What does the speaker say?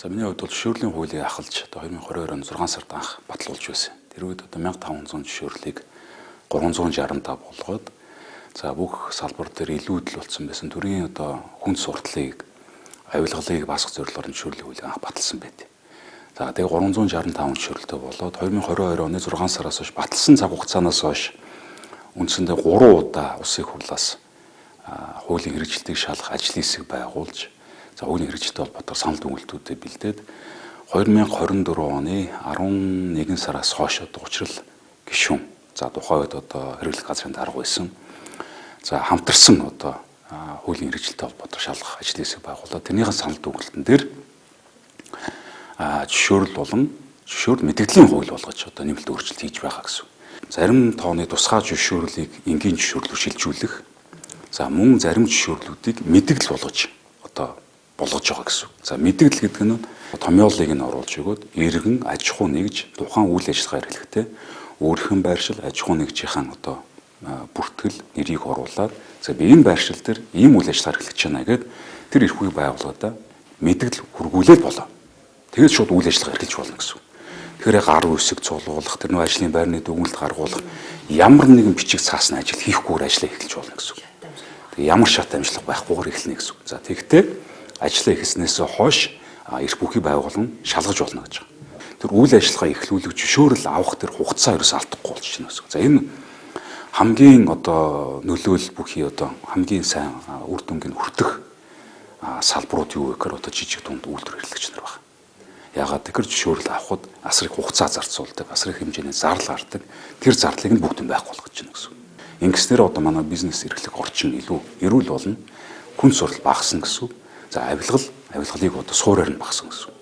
За миний хувьд бол зөвшөөрлийн хуулийг ахалж одоо 2022 оны 6 сард анх батлуулж байсан. Тэр үед одоо 1500 зөвшөөрлийг 365 болгоод за бүх салбар дээр илүүдл болсон байсан төрийн одоо хүн сурталыг авилгалыг баасгах зорилгоор нь зөвшөөрлийн хуулийг анх баталсан байдаг. За тэгээ 365 зөвшөөрлөлтөй болоод 2022 оны 6 сараас хойш баталсан цаг хугацаанаас хойш үндсэндээ 3 удаа улсын хурлаас хуулийн хэрэгжилтийг шалгах ажлын хэсэг байгуулж за хуулийн хэрэгжилттэй холбоотой санал дүгнэлтүүдэд бэлдээд 2024 оны 11 сараас хойш одоо учрал гишүүн за тухайн үед одоо хэрэглэх газрын дарга байсан. За хамтарсан одоо хуулийн хэрэгжилттэй холбоотой шалгах ажлын хэсэг байгуулаад тэрнийхэн санал дүгнэлтэн дээр зөвшөөрөл болон зөвшөөрөл мэдээллийн хууль болгож одоо нэмэлт өөрчлөлт хийж байгаа гэсэн. Зарим тооны тусгай зөвшөөрлийг энгийн зөвшөөрлөөр шилжүүлэх. За мөн зарим зөвшөөрлүүдийг мэдээлэл болгож одоо болгож байгаа гэсэн. За мэдээлэл гэдэг нь томьёолыг нь оруулж өгөөд иргэн аж ахуй нэгж тухайн үйл ажиллагаа эрхлэхдээ өөрийнх нь байршил аж ахуй нэгжийн одоо бүртгэл нэрийг оруулаад за би энэ байршил дээр ийм үйл ажиллагаа эрхлэж байна гэд тэр эрхийг байгууллагада мэдээлэл хүргүүлээд болоо. Тэгээд шууд үйл ажиллагаа эрхэлж болно гэсэн. Тэгэхээр гар үсэг цуглуулах, тэр нөө ажлын байрны дүгнэлт гаргуулах ямар нэгэн бичиг цаасны ажил хийхгүйгээр ажиллаа эхэлж болно гэсэн. Тэгээ ямар шат амжилт байхгүйгээр эхэлнэ гэсэн. За тэгвэл ажлаа эхэлснээс хойш эрх бүхий байгуулна шалгаж болно гэж байгаа. Тэр үйл ажиллагаа эхлүүлэх зөвшөөрөл авах тэр хугацаа ерөөс алдахгүй болж байна гэсэн. За энэ хамгийн одоо нөлөөлөл бүхий одоо хамгийн сайн үр дүнгийн хүртэх салбарууд юу вэ гэхээр одоо жижиг дунд үйлдвэр эрхлэгч нар байна. Ягаад тэгэхээр зөвшөөрөл авахд асрыг хугацаа зарцуулдаг, асрын хэмжээний зардал гардаг. Тэр зардлыг нь бүгд байхгүй болгож байна гэсэн. Ингэснээр одоо манай бизнес эрхлэх орчин илүү эрүүл болно. Хүн сурал багасна гэсэн. За авилгалыг одоо суураар нь багасна гэсэн.